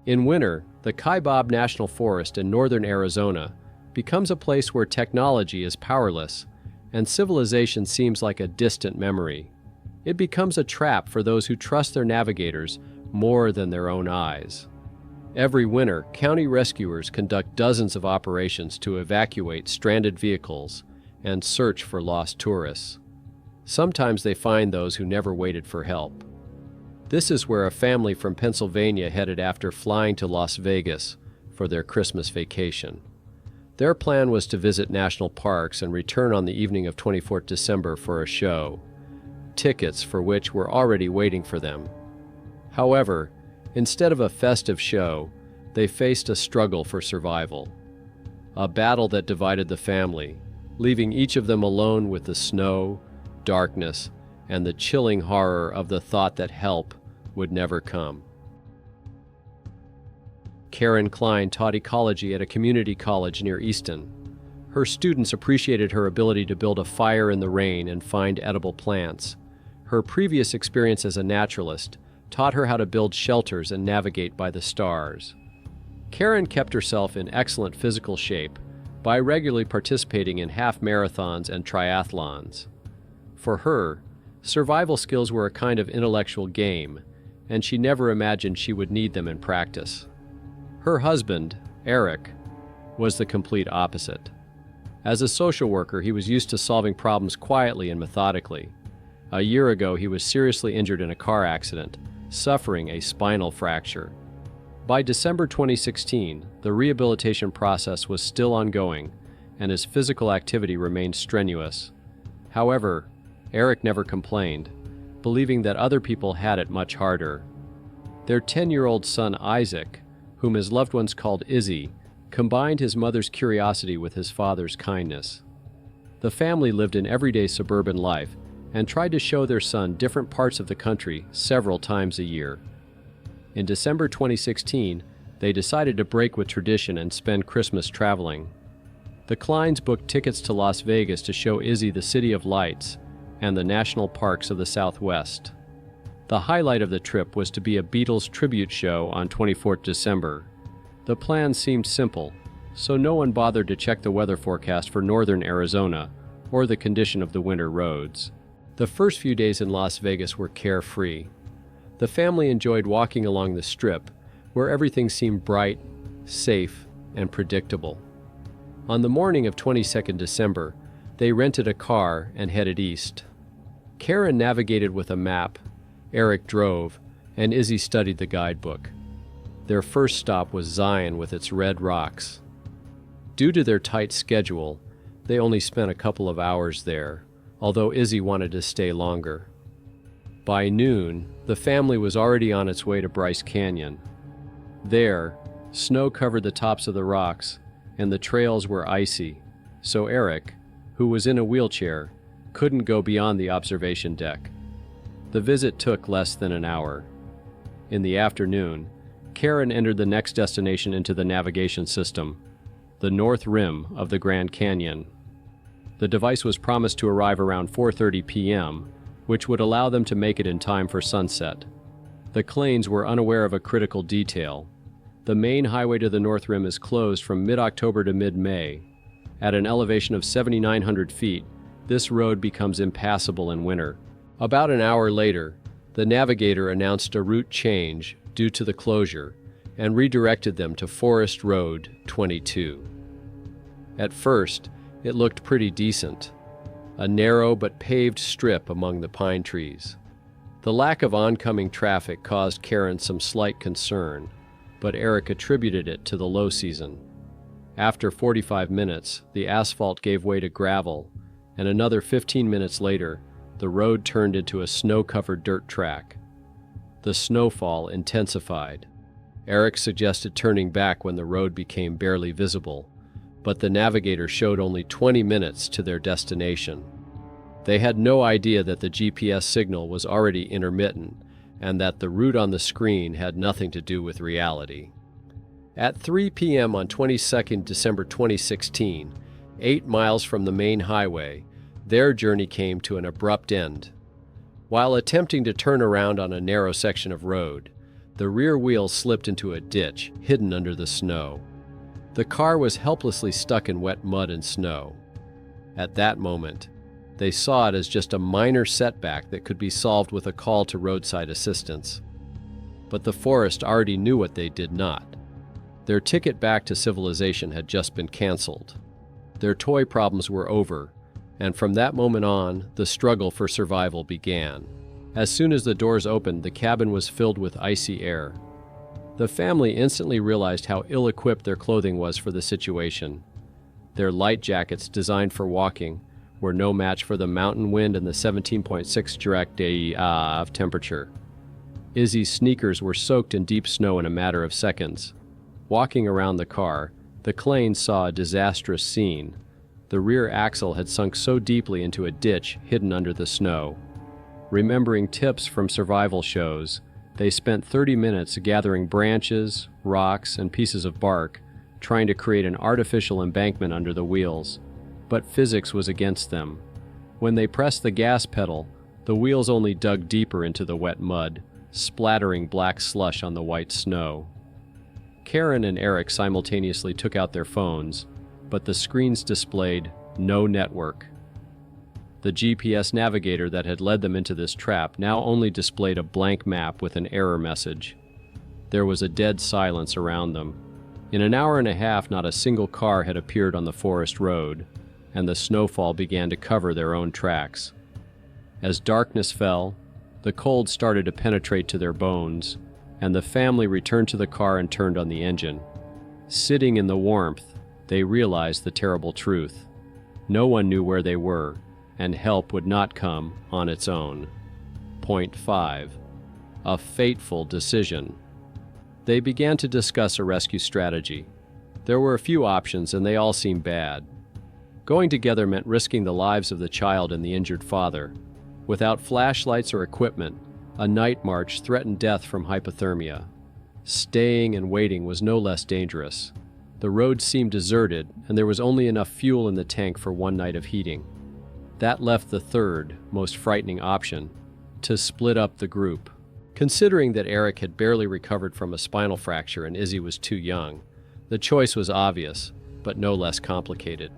In winter, the Kaibab National Forest in northern Arizona becomes a place where technology is powerless and civilization seems like a distant memory. It becomes a trap for those who trust their navigators more than their own eyes. Every winter, county rescuers conduct dozens of operations to evacuate stranded vehicles and search for lost tourists. Sometimes they find those who never waited for help. This is where a family from Pennsylvania headed after flying to Las Vegas for their Christmas vacation. Their plan was to visit national parks and return on the evening of 24th December for a show, tickets for which were already waiting for them. However, instead of a festive show, they faced a struggle for survival, a battle that divided the family, leaving each of them alone with the snow, darkness, and the chilling horror of the thought that help would never come. Karen Klein taught ecology at a community college near Easton. Her students appreciated her ability to build a fire in the rain and find edible plants. Her previous experience as a naturalist taught her how to build shelters and navigate by the stars. Karen kept herself in excellent physical shape by regularly participating in half marathons and triathlons. For her, survival skills were a kind of intellectual game, and she never imagined she would need them in practice. Her husband, Eric, was the complete opposite. As a social worker, he was used to solving problems quietly and methodically. A year ago, he was seriously injured in a car accident, suffering a spinal fracture. By December 2016, the rehabilitation process was still ongoing, and his physical activity remained strenuous. However, Eric never complained, believing that other people had it much harder. Their 10-year-old son Isaac, whom his loved ones called Izzy, combined his mother's curiosity with his father's kindness. The family lived an everyday suburban life and tried to show their son different parts of the country several times a year. In December 2016, they decided to break with tradition and spend Christmas traveling. The Kleins booked tickets to Las Vegas to show Izzy the City of Lights and the national parks of the Southwest. The highlight of the trip was to be a Beatles tribute show on 24th December. The plan seemed simple, so no one bothered to check the weather forecast for northern Arizona or the condition of the winter roads. The first few days in Las Vegas were carefree. The family enjoyed walking along the Strip, where everything seemed bright, safe, and predictable. On the morning of 22nd December, they rented a car and headed east. Karen navigated with a map, Eric drove, and Izzy studied the guidebook. Their first stop was Zion with its red rocks. Due to their tight schedule, they only spent a couple of hours there, although Izzy wanted to stay longer. By noon, the family was already on its way to Bryce Canyon. There, snow covered the tops of the rocks, and the trails were icy, so Eric, who was in a wheelchair, couldn't go beyond the observation deck. The visit took less than an hour. In the afternoon, Karen entered the next destination into the navigation system, the north rim of the Grand Canyon. The device was promised to arrive around 4:30 p.m., which would allow them to make it in time for sunset. The Kleins were unaware of a critical detail. The main highway to the north rim is closed from mid-October to mid-May. At an elevation of 7,900 feet, this road becomes impassable in winter. About an hour later, the navigator announced a route change due to the closure and redirected them to Forest Road 22. At first, it looked pretty decent, a narrow but paved strip among the pine trees. The lack of oncoming traffic caused Karen some slight concern, but Eric attributed it to the low season. After 45 minutes, the asphalt gave way to gravel, and another 15 minutes later, the road turned into a snow-covered dirt track. The snowfall intensified. Eric suggested turning back when the road became barely visible, but the navigator showed only 20 minutes to their destination. They had no idea that the GPS signal was already intermittent and that the route on the screen had nothing to do with reality. At 3 p.m. on 22nd December 2016, 8 miles from the main highway, their journey came to an abrupt end. While attempting to turn around on a narrow section of road, The rear wheel slipped into a ditch, hidden under the snow. The car was helplessly stuck in wet mud and snow. At that moment, they saw it as just a minor setback that could be solved with a call to roadside assistance. But the forest already knew what they did not. Their ticket back to civilization had just been canceled. Their toy problems were over, and from that moment on, the struggle for survival began. As soon as the doors opened, the cabin was filled with icy air. The family instantly realized how ill-equipped their clothing was for the situation. Their light jackets, designed for walking, were no match for the mountain wind and the 17.6 direct day of temperature. Izzy's sneakers were soaked in deep snow in a matter of seconds. Walking around the car, the Clanes saw a disastrous scene. The rear axle had sunk so deeply into a ditch hidden under the snow. Remembering tips from survival shows, they spent 30 minutes gathering branches, rocks, and pieces of bark, trying to create an artificial embankment under the wheels. But physics was against them. When they pressed the gas pedal, the wheels only dug deeper into the wet mud, splattering black slush on the white snow. Karen and Eric simultaneously took out their phones, but the screens displayed no network. The GPS navigator that had led them into this trap now only displayed a blank map with an error message. There was a dead silence around them. In an hour and a half, not a single car had appeared on the forest road, and the snowfall began to cover their own tracks. As darkness fell, the cold started to penetrate to their bones, and the family returned to the car and turned on the engine. Sitting in the warmth, they realized the terrible truth. No one knew where they were, and help would not come on its own. Point 5. A fateful decision. They began to discuss a rescue strategy. There were a few options, and they all seemed bad. Going together meant risking the lives of the child and the injured father. Without flashlights or equipment, a night march threatened death from hypothermia. Staying and waiting was no less dangerous. The road seemed deserted, and there was only enough fuel in the tank for one night of heating. That left the third, most frightening option, to split up the group. Considering that Eric had barely recovered from a spinal fracture and Izzy was too young, the choice was obvious, but no less complicated.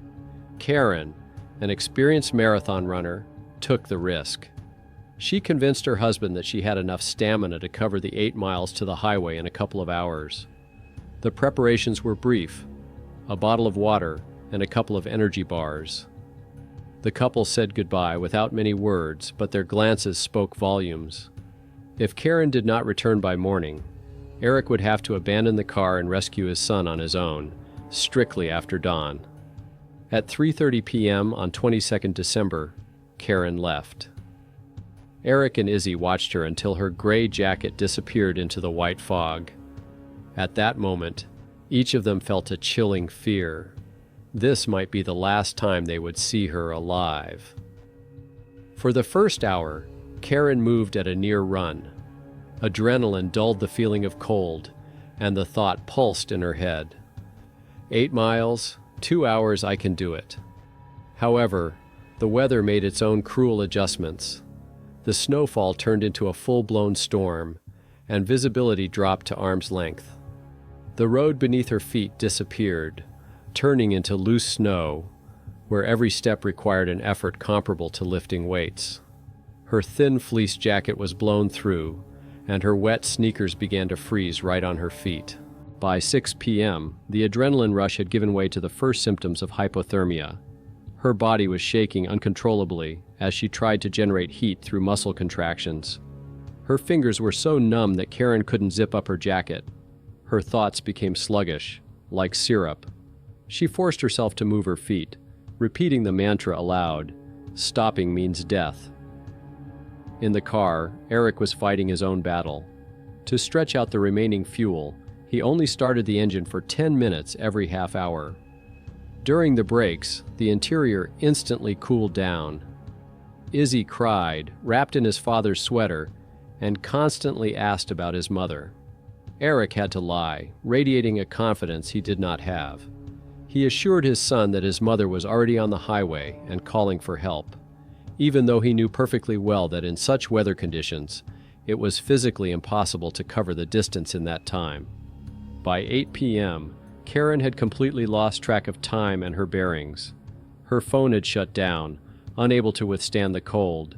Karen, an experienced marathon runner, took the risk. She convinced her husband that she had enough stamina to cover the 8 miles to the highway in a couple of hours. The preparations were brief: a bottle of water and a couple of energy bars. The couple said goodbye without many words, but their glances spoke volumes. If Karen did not return by morning, Eric would have to abandon the car and rescue his son on his own, strictly after dawn. At 3:30 p.m. on 22nd December, Karen left. Eric and Izzy watched her until her gray jacket disappeared into the white fog. At that moment, each of them felt a chilling fear. This might be the last time they would see her alive. For the first hour, Karen moved at a near run. Adrenaline dulled the feeling of cold, and the thought pulsed in her head. 8 miles, 2 hours, I can do it. However, the weather made its own cruel adjustments. The snowfall turned into a full-blown storm, and visibility dropped to arm's length. The road beneath her feet disappeared, turning into loose snow, where every step required an effort comparable to lifting weights. Her thin fleece jacket was blown through, and her wet sneakers began to freeze right on her feet. By 6 p.m., the adrenaline rush had given way to the first symptoms of hypothermia. Her body was shaking uncontrollably as she tried to generate heat through muscle contractions. Her fingers were so numb that Karen couldn't zip up her jacket. Her thoughts became sluggish, like syrup. She forced herself to move her feet, repeating the mantra aloud, "Stopping means death." In the car, Eric was fighting his own battle. To stretch out the remaining fuel, he only started the engine for 10 minutes every half hour. During the breaks, the interior instantly cooled down. Izzy cried, wrapped in his father's sweater, and constantly asked about his mother. Eric had to lie, radiating a confidence he did not have. He assured his son that his mother was already on the highway and calling for help, even though he knew perfectly well that in such weather conditions, It was physically impossible to cover the distance in that time. By 8 p.m., Karen had completely lost track of time and her bearings. Her phone had shut down, unable to withstand the cold.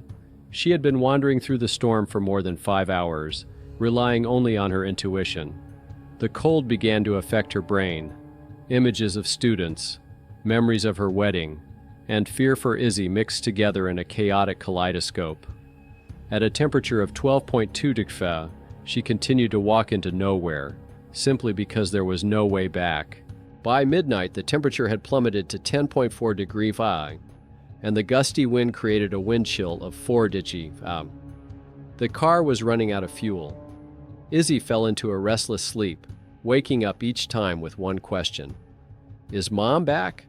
She had been wandering through the storm for more than 5 hours, relying only on her intuition. The cold began to affect her brain. Images of students, memories of her wedding, and fear for Izzy mixed together in a chaotic kaleidoscope. At a temperature of 12.2 degrees, she continued to walk into nowhere, simply because there was no way back. By midnight, the temperature had plummeted to 10.4 degrees Fahrenheit, and the gusty wind created a wind chill of 4 degrees Fahrenheit. The car was running out of fuel. Izzy fell into a restless sleep, waking up each time with one question. Is Mom back?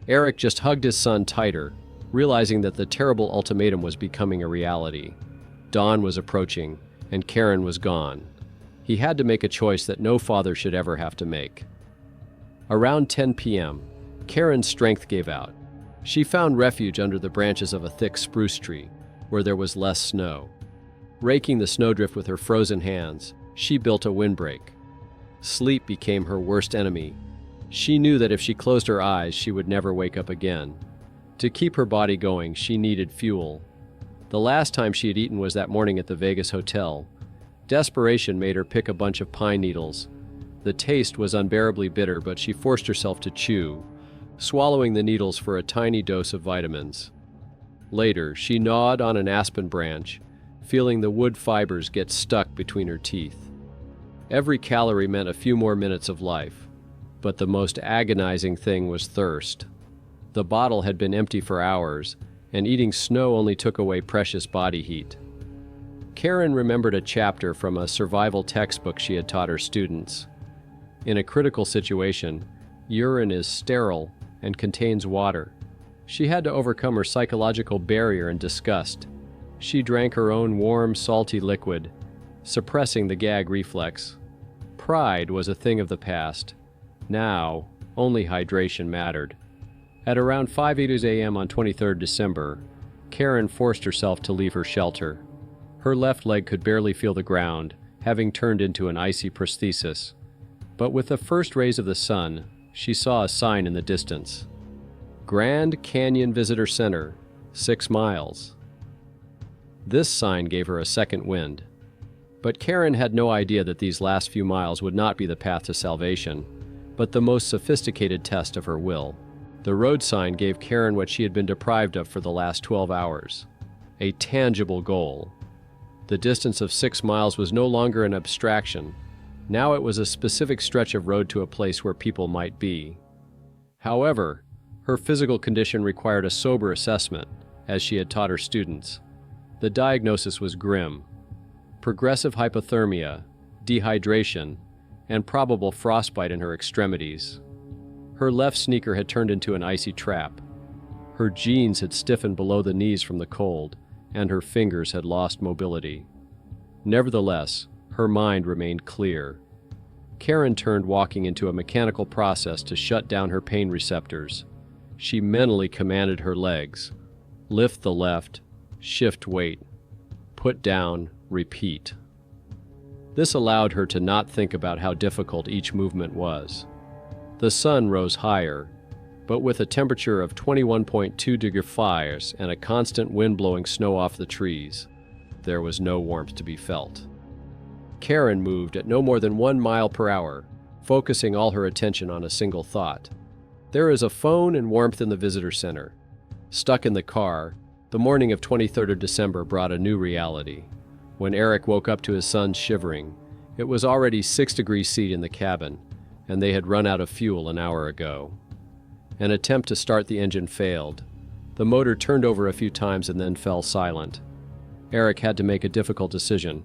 Eric just hugged his son tighter, realizing that the terrible ultimatum was becoming a reality. Dawn was approaching, and Karen was gone. He had to make a choice that no father should ever have to make. Around 10 p.m., Karen's strength gave out. She found refuge under the branches of a thick spruce tree, where there was less snow. Raking the snowdrift with her frozen hands, she built a windbreak. Sleep became her worst enemy. She knew that if she closed her eyes, she would never wake up again. To keep her body going, she needed fuel. The last time she had eaten was that morning at the Vegas hotel. Desperation made her pick a bunch of pine needles. The taste was unbearably bitter, but she forced herself to chew, swallowing the needles for a tiny dose of vitamins. Later, she gnawed on an aspen branch, feeling the wood fibers get stuck between her teeth. Every calorie meant a few more minutes of life, but the most agonizing thing was thirst. The bottle had been empty for hours, and eating snow only took away precious body heat. Karen remembered a chapter from a survival textbook she had taught her students. In a critical situation, urine is sterile and contains water. She had to overcome her psychological barrier and disgust. She drank her own warm, salty liquid, suppressing the gag reflex. Pride was a thing of the past. Now, only hydration mattered. At around 5:80 a.m. on 23rd December, Karen forced herself to leave her shelter. Her left leg could barely feel the ground, having turned into an icy prosthesis. But with the first rays of the sun, she saw a sign in the distance. Grand Canyon Visitor Center, 6 miles. This sign gave her a second wind. But Karen had no idea that these last few miles would not be the path to salvation, but the most sophisticated test of her will. The road sign gave Karen what she had been deprived of for the last 12 hours, a tangible goal. The distance of 6 miles was no longer an abstraction. Now it was a specific stretch of road to a place where people might be. However, her physical condition required a sober assessment, as she had taught her students. The diagnosis was grim: progressive hypothermia, dehydration, and probable frostbite in her extremities. Her left sneaker had turned into an icy trap. Her jeans had stiffened below the knees from the cold, and her fingers had lost mobility. Nevertheless, her mind remained clear. Karen turned walking into a mechanical process to shut down her pain receptors. She mentally commanded her legs: lift the left, shift weight, put down, repeat. This allowed her to not think about how difficult each movement was. The sun rose higher, but with a temperature of 21.2 degrees Fahrenheit and a constant wind blowing snow off the trees, there was no warmth to be felt. Karen moved at no more than 1 mile per hour, focusing all her attention on a single thought. There is a phone and warmth in the visitor center. Stuck in the car, the morning of 23rd of December brought a new reality. When Eric woke up to his son shivering, it was already 6 degrees Celsius in the cabin, and they had run out of fuel an hour ago. An attempt to start the engine failed. The motor turned over a few times and then fell silent. Eric had to make a difficult decision.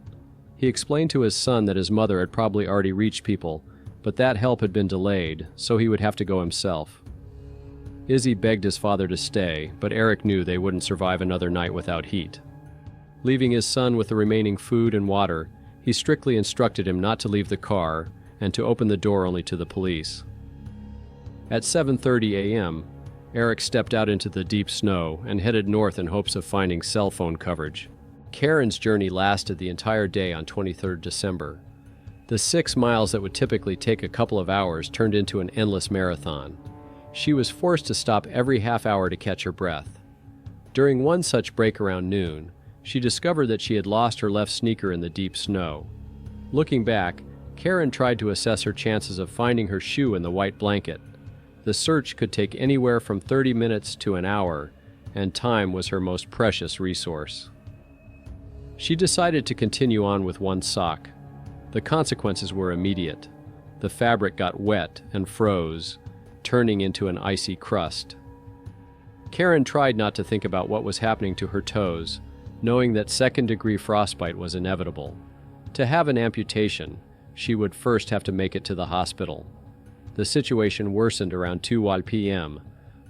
He explained to his son that his mother had probably already reached people, but that help had been delayed, so he would have to go himself. Izzy begged his father to stay, but Eric knew they wouldn't survive another night without heat. Leaving his son with the remaining food and water, he strictly instructed him not to leave the car and to open the door only to the police. At 7:30 a.m., Eric stepped out into the deep snow and headed north in hopes of finding cell phone coverage. Karen's journey lasted the entire day on 23rd December. The 6 miles that would typically take a couple of hours turned into an endless marathon. She was forced to stop every half hour to catch her breath. During one such break around noon, she discovered that she had lost her left sneaker in the deep snow. Looking back, Karen tried to assess her chances of finding her shoe in the white blanket. The search could take anywhere from 30 minutes to an hour, and time was her most precious resource. She decided to continue on with one sock. The consequences were immediate. The fabric got wet and froze, turning into an icy crust. Karen tried not to think about what was happening to her toes, knowing that second-degree frostbite was inevitable. To have an amputation, she would first have to make it to the hospital. The situation worsened around 2 p.m.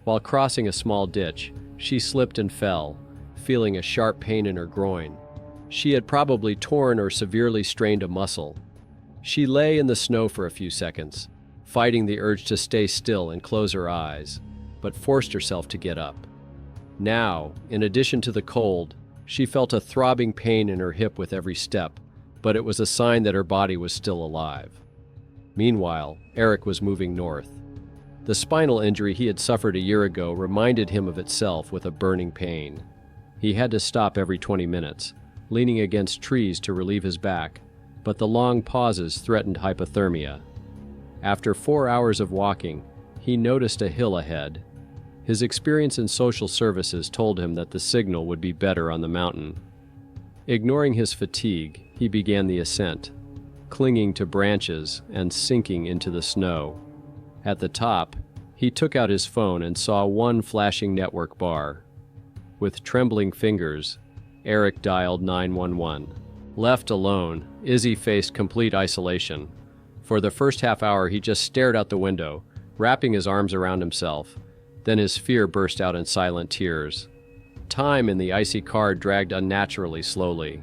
While crossing a small ditch, she slipped and fell, feeling a sharp pain in her groin. She had probably torn or severely strained a muscle. She lay in the snow for a few seconds, fighting the urge to stay still and close her eyes, but forced herself to get up. Now, in addition to the cold, she felt a throbbing pain in her hip with every step, but it was a sign that her body was still alive. Meanwhile, Eric was moving north. The spinal injury he had suffered a year ago reminded him of itself with a burning pain. He had to stop every 20 minutes, leaning against trees to relieve his back, but the long pauses threatened hypothermia. After 4 hours of walking, he noticed a hill ahead. His experience in social services told him that the signal would be better on the mountain. Ignoring his fatigue, he began the ascent, clinging to branches and sinking into the snow. At the top, he took out his phone and saw one flashing network bar. With trembling fingers, Eric dialed 911. Left alone, Izzy faced complete isolation. For the first half hour, he just stared out the window, wrapping his arms around himself. Then his fear burst out in silent tears. Time in the icy car dragged unnaturally slowly.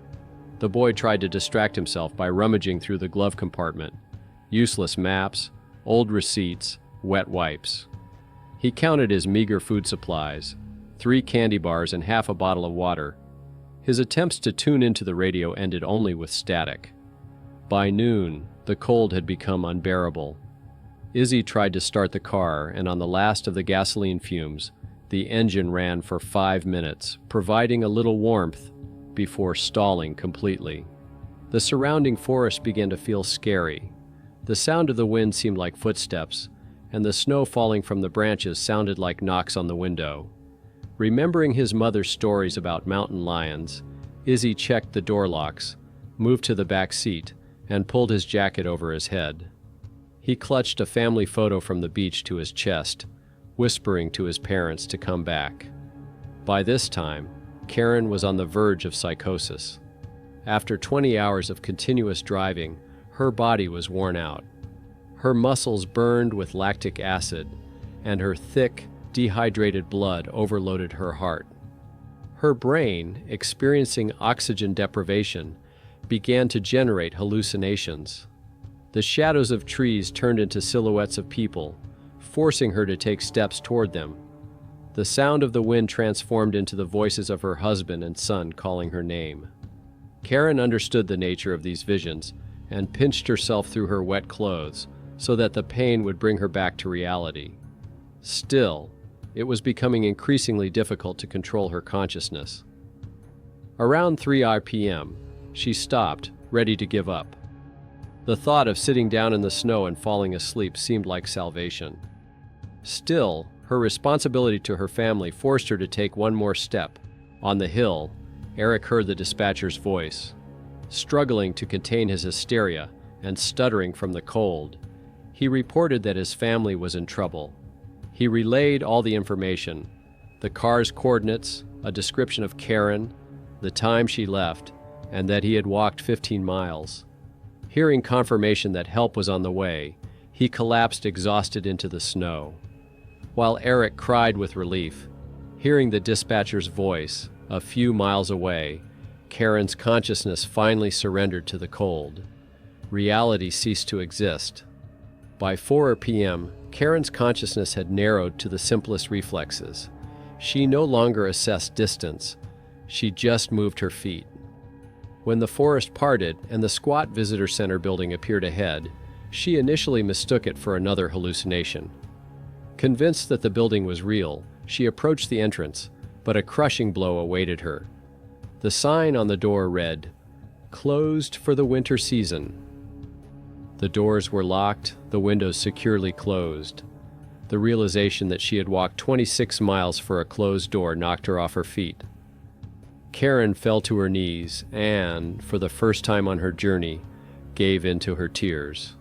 The boy tried to distract himself by rummaging through the glove compartment. Useless maps, old receipts, wet wipes. He counted his meager food supplies, 3 candy bars and half a bottle of water. His attempts to tune into the radio ended only with static. By noon, the cold had become unbearable. Izzy tried to start the car, and on the last of the gasoline fumes, the engine ran for 5 minutes, providing a little warmth before stalling completely. The surrounding forest began to feel scary. The sound of the wind seemed like footsteps, and the snow falling from the branches sounded like knocks on the window. Remembering his mother's stories about mountain lions, Izzy checked the door locks, moved to the back seat, and pulled his jacket over his head. He clutched a family photo from the beach to his chest, whispering to his parents to come back. By this time, Karen was on the verge of psychosis. After 20 hours of continuous driving, her body was worn out. Her muscles burned with lactic acid, and her thick, dehydrated blood overloaded her heart. Her brain, experiencing oxygen deprivation, began to generate hallucinations. The shadows of trees turned into silhouettes of people, forcing her to take steps toward them. The sound of the wind transformed into the voices of her husband and son calling her name. Karen understood the nature of these visions and pinched herself through her wet clothes so that the pain would bring her back to reality. Still, it was becoming increasingly difficult to control her consciousness. Around 3 p.m., she stopped, ready to give up. The thought of sitting down in the snow and falling asleep seemed like salvation. Still, her responsibility to her family forced her to take one more step. On the hill, Eric heard the dispatcher's voice. Struggling to contain his hysteria and stuttering from the cold, he reported that his family was in trouble. He relayed all the information: the car's coordinates, a description of Karen, the time she left, and that he had walked 15 miles. Hearing confirmation that help was on the way, he collapsed exhausted into the snow. While Eric cried with relief, hearing the dispatcher's voice a few miles away, Karen's consciousness finally surrendered to the cold. Reality ceased to exist. By 4 p.m., Karen's consciousness had narrowed to the simplest reflexes. She no longer assessed distance. She just moved her feet. When the forest parted and the squat visitor center building appeared ahead, she initially mistook it for another hallucination. Convinced that the building was real, she approached the entrance, but a crushing blow awaited her. The sign on the door read, "Closed for the winter season." The doors were locked, the windows securely closed. The realization that she had walked 26 miles for a closed door knocked her off her feet. Karen fell to her knees and, for the first time on her journey, gave in to her tears.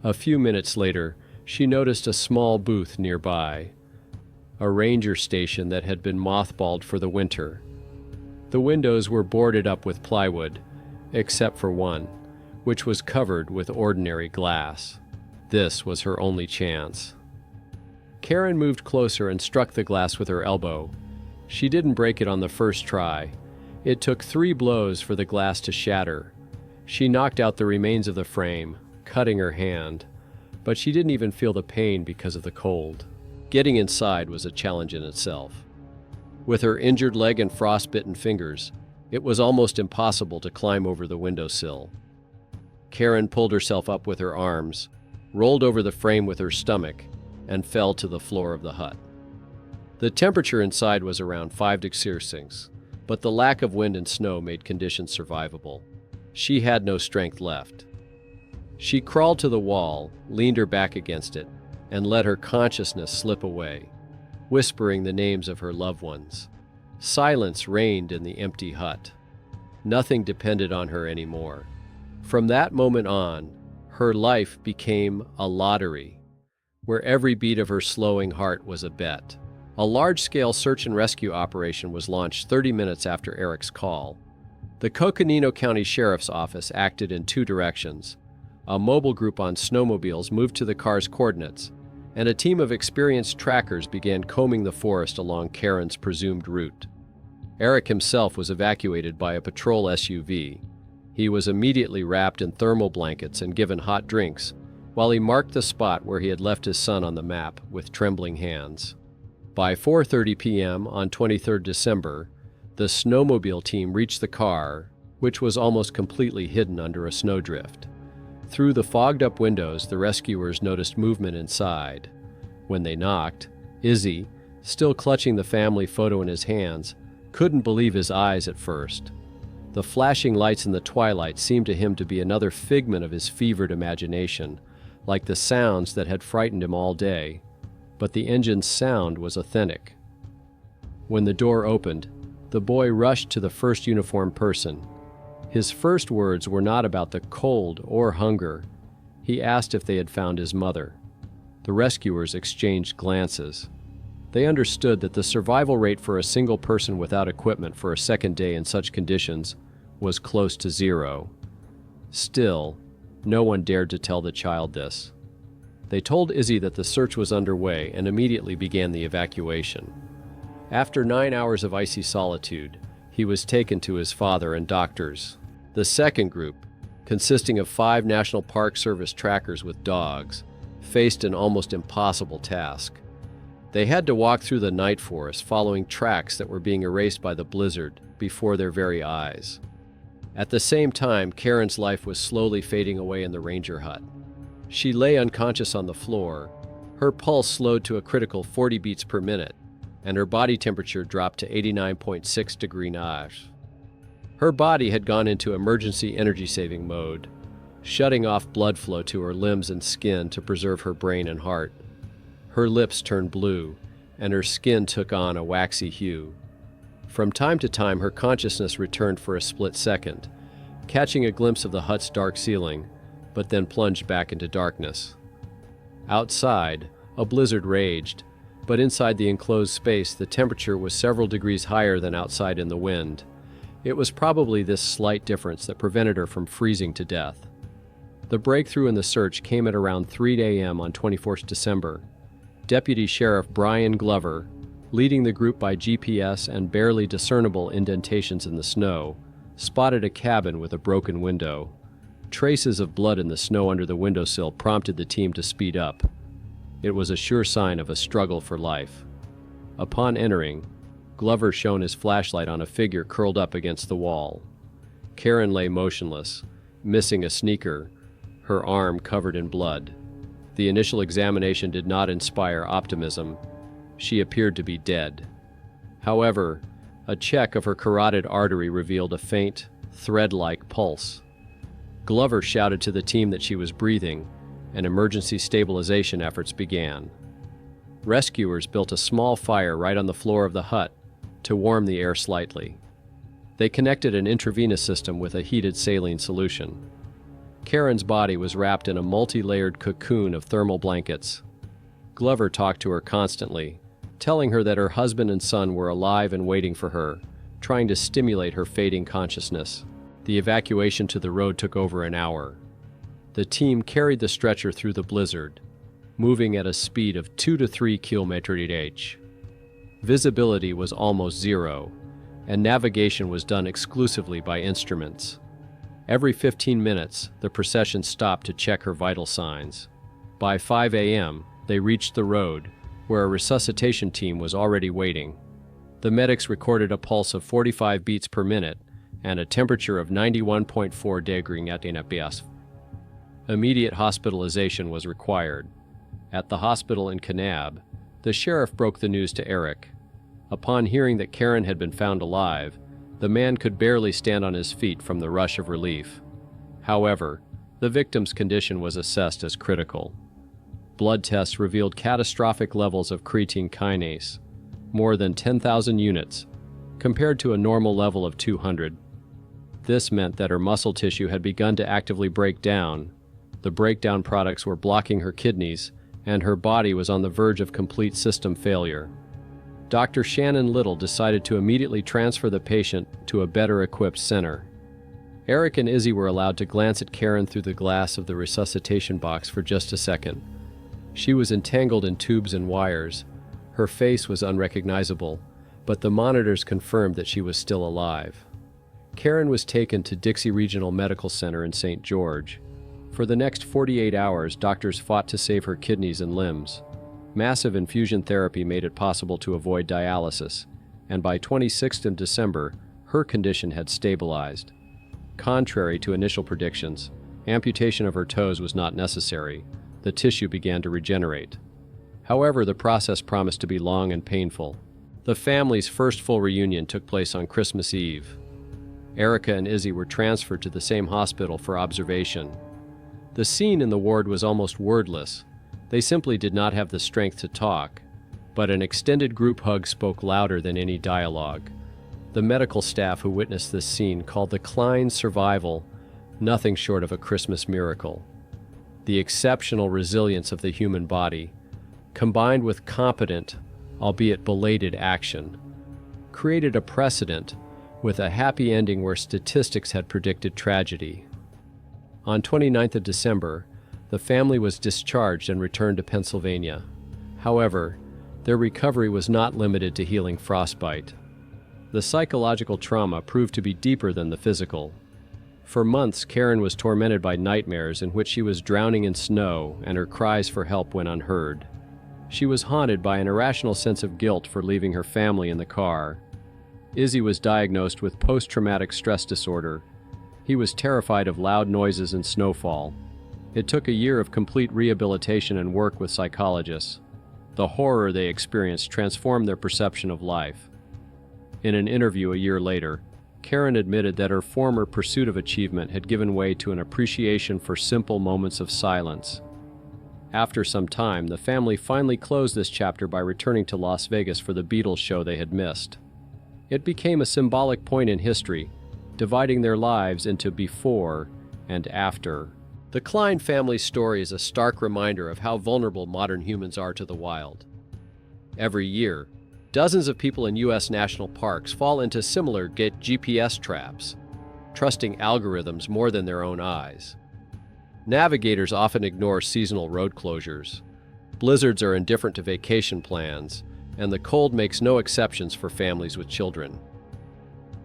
A few minutes later, she noticed a small booth nearby, a ranger station that had been mothballed for the winter. The windows were boarded up with plywood, except for one, which was covered with ordinary glass. This was her only chance. Karen moved closer and struck the glass with her elbow. She didn't break it on the first try. It took 3 blows for the glass to shatter. She knocked out the remains of the frame, cutting her hand, but she didn't even feel the pain because of the cold. Getting inside was a challenge in itself. With her injured leg and frostbitten fingers, it was almost impossible to climb over the windowsill. Karen pulled herself up with her arms, rolled over the frame with her stomach, and fell to the floor of the hut. The temperature inside was around 5 degrees Celsius, but the lack of wind and snow made conditions survivable. She had no strength left. She crawled to the wall, leaned her back against it, and let her consciousness slip away, whispering the names of her loved ones. Silence reigned in the empty hut. Nothing depended on her anymore. From that moment on, her life became a lottery, where every beat of her slowing heart was a bet. A large-scale search and rescue operation was launched 30 minutes after Eric's call. The Coconino County Sheriff's Office acted in 2 directions. A mobile group on snowmobiles moved to the car's coordinates, and a team of experienced trackers began combing the forest along Karen's presumed route. Eric himself was evacuated by a patrol SUV. He was immediately wrapped in thermal blankets and given hot drinks, while he marked the spot where he had left his son on the map with trembling hands. By 4:30 p.m. on 23rd December, the snowmobile team reached the car, which was almost completely hidden under a snowdrift. Through the fogged-up windows, the rescuers noticed movement inside. When they knocked, Izzy, still clutching the family photo in his hands, couldn't believe his eyes at first. The flashing lights in the twilight seemed to him to be another figment of his fevered imagination, like the sounds that had frightened him all day. But the engine's sound was authentic. When the door opened, the boy rushed to the first uniformed person. His first words were not about the cold or hunger. He asked if they had found his mother. The rescuers exchanged glances. They understood that the survival rate for a single person without equipment for a second day in such conditions was close to 0. Still, no one dared to tell the child this. They told Izzy that the search was underway and immediately began the evacuation. After 9 hours of icy solitude, he was taken to his father and doctors. The second group, consisting of 5 National Park Service trackers with dogs, faced an almost impossible task. They had to walk through the night forest following tracks that were being erased by the blizzard before their very eyes. At the same time, Karen's life was slowly fading away in the ranger hut. She lay unconscious on the floor. Her pulse slowed to a critical 40 beats per minute, and her body temperature dropped to 89.6 degrees Celsius. Her body had gone into emergency energy-saving mode, shutting off blood flow to her limbs and skin to preserve her brain and heart. Her lips turned blue, and her skin took on a waxy hue. From time to time, her consciousness returned for a split second, catching a glimpse of the hut's dark ceiling, but then plunged back into darkness. Outside, a blizzard raged, but inside the enclosed space, the temperature was several degrees higher than outside in the wind. It was probably this slight difference that prevented her from freezing to death. The breakthrough in the search came at around 3 a.m. on 24th December. Deputy Sheriff Brian Glover, leading the group by GPS and barely discernible indentations in the snow, spotted a cabin with a broken window. Traces of blood in the snow under the windowsill prompted the team to speed up. It was a sure sign of a struggle for life. Upon entering, Glover shone his flashlight on a figure curled up against the wall. Karen lay motionless, missing a sneaker, her arm covered in blood. The initial examination did not inspire optimism. She appeared to be dead. However, a check of her carotid artery revealed a faint, thread-like pulse. Glover shouted to the team that she was breathing, and emergency stabilization efforts began. Rescuers built a small fire right on the floor of the hut to warm the air slightly. They connected an intravenous system with a heated saline solution. Karen's body was wrapped in a multi-layered cocoon of thermal blankets. Glover talked to her constantly, telling her that her husband and son were alive and waiting for her, trying to stimulate her fading consciousness. The evacuation to the road took over an hour. The team carried the stretcher through the blizzard, moving at a speed of 2 to 3 km/h. Visibility was almost zero, and navigation was done exclusively by instruments. Every 15 minutes, the procession stopped to check her vital signs. By 5 a.m., they reached the road, where a resuscitation team was already waiting. The medics recorded a pulse of 45 beats per minute and a temperature of 91.4 degrees Celsius. Immediate hospitalization was required. At the hospital in Kanab, the sheriff broke the news to Eric. Upon hearing that Karen had been found alive, the man could barely stand on his feet from the rush of relief. However, the victim's condition was assessed as critical. Blood tests revealed catastrophic levels of creatine kinase, more than 10,000 units, compared to a normal level of 200. This meant that her muscle tissue had begun to actively break down. The breakdown products were blocking her kidneys, and her body was on the verge of complete system failure. Dr. Shannon Little decided to immediately transfer the patient to a better-equipped center. Eric and Izzy were allowed to glance at Karen through the glass of the resuscitation box for just a second. She was entangled in tubes and wires. Her face was unrecognizable, but the monitors confirmed that she was still alive. Karen was taken to Dixie Regional Medical Center in St. George. For the next 48 hours, doctors fought to save her kidneys and limbs. Massive infusion therapy made it possible to avoid dialysis, and by 26th of December, her condition had stabilized. Contrary to initial predictions, amputation of her toes was not necessary. The tissue began to regenerate. However, the process promised to be long and painful. The family's first full reunion took place on Christmas Eve. Erica and Izzy were transferred to the same hospital for observation. The scene in the ward was almost wordless. They simply did not have the strength to talk, but an extended group hug spoke louder than any dialogue. The medical staff who witnessed this scene called the Klein's survival nothing short of a Christmas miracle. The exceptional resilience of the human body, combined with competent, albeit belated action, created a precedent with a happy ending where statistics had predicted tragedy. On 29th of December, the family was discharged and returned to Pennsylvania. However, their recovery was not limited to healing frostbite. The psychological trauma proved to be deeper than the physical. For months, Karen was tormented by nightmares in which she was drowning in snow and her cries for help went unheard. She was haunted by an irrational sense of guilt for leaving her family in the car. Izzy was diagnosed with post-traumatic stress disorder. He was terrified of loud noises and snowfall. It took a year of complete rehabilitation and work with psychologists. The horror they experienced transformed their perception of life. In an interview a year later, Karen admitted that her former pursuit of achievement had given way to an appreciation for simple moments of silence. After some time, the family finally closed this chapter by returning to Las Vegas for the Beatles show they had missed. It became a symbolic point in history, dividing their lives into before and after. The Klein family's story is a stark reminder of how vulnerable modern humans are to the wild. Every year, dozens of people in U.S. national parks fall into similar GPS traps, trusting algorithms more than their own eyes. Navigators often ignore seasonal road closures. Blizzards are indifferent to vacation plans, and the cold makes no exceptions for families with children.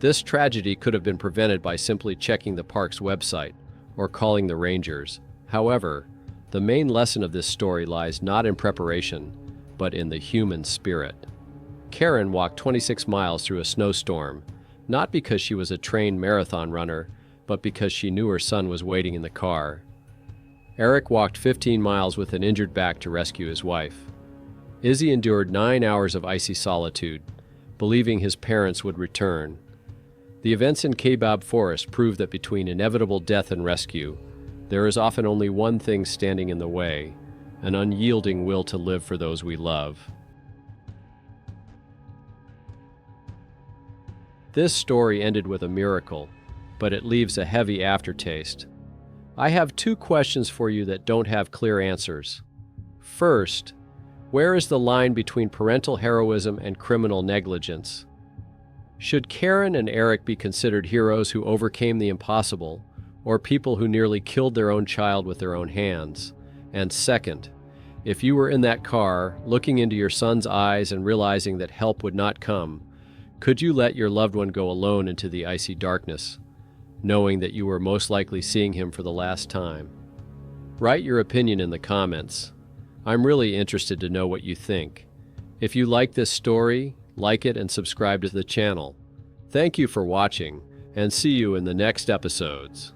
This tragedy could have been prevented by simply checking the park's website or calling the rangers. However, the main lesson of this story lies not in preparation, but in the human spirit. Karen walked 26 miles through a snowstorm, not because she was a trained marathon runner, but because she knew her son was waiting in the car. Eric walked 15 miles with an injured back to rescue his wife. Izzy endured 9 hours of icy solitude, believing his parents would return. The events in Kaibab Forest prove that between inevitable death and rescue, there is often only one thing standing in the way: an unyielding will to live for those we love. This story ended with a miracle, but it leaves a heavy aftertaste. I have 2 questions for you that don't have clear answers. First, where is the line between parental heroism and criminal negligence? Should Karen and Eric be considered heroes who overcame the impossible, or people who nearly killed their own child with their own hands? And second, if you were in that car, looking into your son's eyes and realizing that help would not come, could you let your loved one go alone into the icy darkness, knowing that you were most likely seeing him for the last time? Write your opinion in the comments. I'm really interested to know what you think. If you like this story, like it and subscribe to the channel. Thank you for watching, and see you in the next episodes.